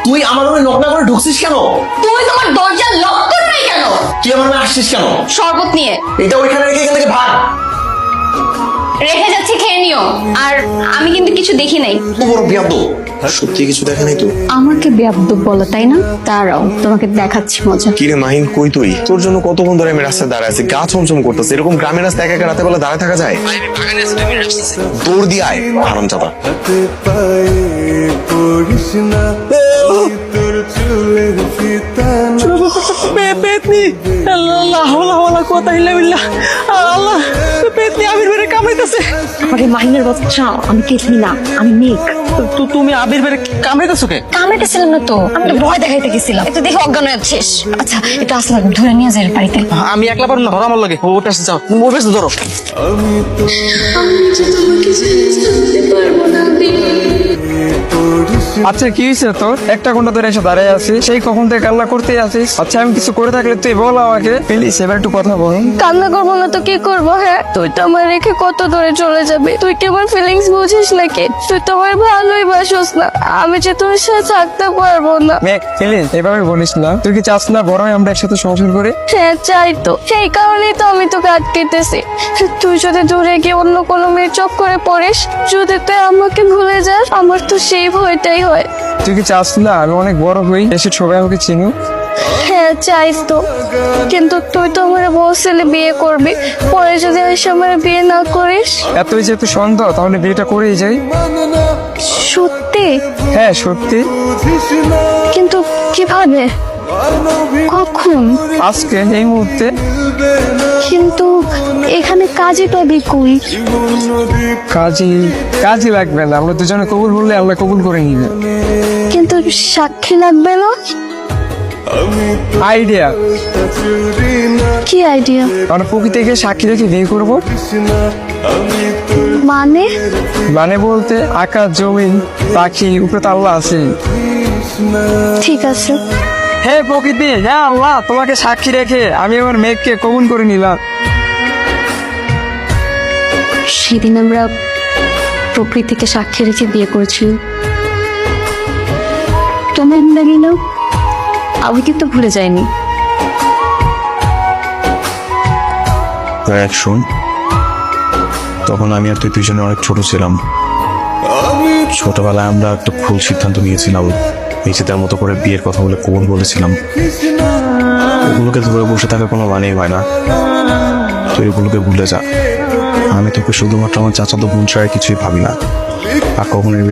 তুই আমার রুমে নক না করে ঢুকছিস কেন? তুই তোমার দরজা লক করবি কেন? তুই আমার রুমে আসছিস কেন? শরবত নিয়ে এটা ওইখানে রেখে এখান থেকে ভাগ। রেখে যাচ্ছি, খেয়ে নিও। আর আমি কিন্তু কিছু দেখি নাই। তো বড় বিয়াদ্দ। সত্যি কিছু দেখে নাই তো? আমাকে বেয়াদব বলো তাই না? দাঁড়াও, তোমাকে দেখাচ্ছি মজা। কিরে মাহিন, কই তুই? তোর জন্য কতক্ষণ ধরে আমি রাস্তায় দাঁড়ায় আছি, গা ছমছম করতেছে। এরকম গ্রামের রাস্তায় একা একা রাতে বেলা দাঁড়ায় থাকা যায়? দৌড় দিয়ে আয় হারামজাদা। পেতনি আল্লাহ হাওলা হাওলা কোথা ইল্লা বিল্লাহ আল্লাহ পেতনি আবির বেরে কামড়াইতেছে। আরে মাহিনের বাচ্চা, আমি কেতনি না, আমি মেঘ। তুমি আবির বেরে কামড়াইতেছো কে? কামড়াইতেছিলাম না তো, আমি তো ভয় দেখাইতে গেছিলাম। এটা দেখে অজ্ঞান হয়ে যাচ্ছিস। আচ্ছা, এটা আসলে ধরে নিয়ে যাই বাড়িতে। আমি একলা পারবো না, ধরো আমার লাগে। ও পেছে যাও, ও পেছে ধরো। আচ্ছা কি হয়েছে তোর? একটা ঘন্টা ধরে এসে দাঁড়ায় আছিস, সেই কখন থেকে কান্না করতেই আছিস। আচ্ছা আমি কিছু করে থাকলে তুই বল আমাকে প্লিজ, এবার একটু কথা বল। কান্না করবো না তো কি করবো? হ্যাঁ, তুই তো আমার রেখে কত দূরে চলে যাবে। তুই কি আমার ফিলিংস বুঝিস নাকি? তুই তো আমার ভালোই বাসিস না। আমি যে তোর সাথে থাকতে পারবো না। মেঘ প্লিজ এভাবে বলিস না। তুই কি চাস না বড় আমরা একসাথে সংসার করি? হ্যাঁ চাই তো, সেই কারণেই তো আমি তোকে আটকেতেছি। তুই যদি দূরে গিয়ে অন্য কোনো মেয়ের চক্করে পড়িস, যদি তুই আমাকে ভুলে যাস, আমার তো সেই ভয়টাই হয়। তুই কি চাস না আমি অনেক বড় হই, এসে সবাই আমাকে চিনি? হ্যাঁ চাই তো, কিন্তু তুই তো আমার বলছিলি বিয়ে করবি। পরে যদি এসে আমার বিয়ে না করিস? এতই যেহেতু সন্দেহ তাহলে বিয়েটা করেই যাই। সত্যি? হ্যাঁ সত্যি। কিন্তু কিভাবে, কখন? আজকে এই মুহূর্তে। কিন্তু এখানে কাজই পাবি কই? কাজই লাগবে না, আমরা দুজনে কবুল বললে আল্লাহ কবুল করে নিবে। কিন্তু সাক্ষী লাগবে না? আইডিয়া। কি আইডিয়া? আমরা প্রকৃতিকে সাক্ষী রেখে বিয়ে করবো। মানে? মানে বলতে আকাশ জমিন পাখি উপরে তো আল্লাহ আছে। ঠিক আছে। হ্যাঁ প্রকৃতি, হ্যাঁ আল্লাহ, তোমাকে সাক্ষী রেখে আমি আমার মেঘকে কবুল করে নিলাম। সেদিন আমরা প্রকৃতিকে সাক্ষী রেখে বিয়ে করেছি। তোমার লাগে না? আমি কিন্তু ভুলে যাইনি। এক শোন, তখন আমি আর তুই দুজনে অনেক ছোট ছিলাম। ছোটবেলায় আমরা একটা ভুল সিদ্ধান্ত নিয়েছিলাম, নিজেদের মতো করে বিয়ের কথা বলে কবুল বলেছিলাম। ওগুলোকে ধরে বসে থাকা কোনো মানেই হয় না। তুই এগুলোকে ভুলে যা। আমি তোকে শুধুমাত্র আমার চাচাতো বোন ছাড়া কিছুই ভাবি না, আর কখনো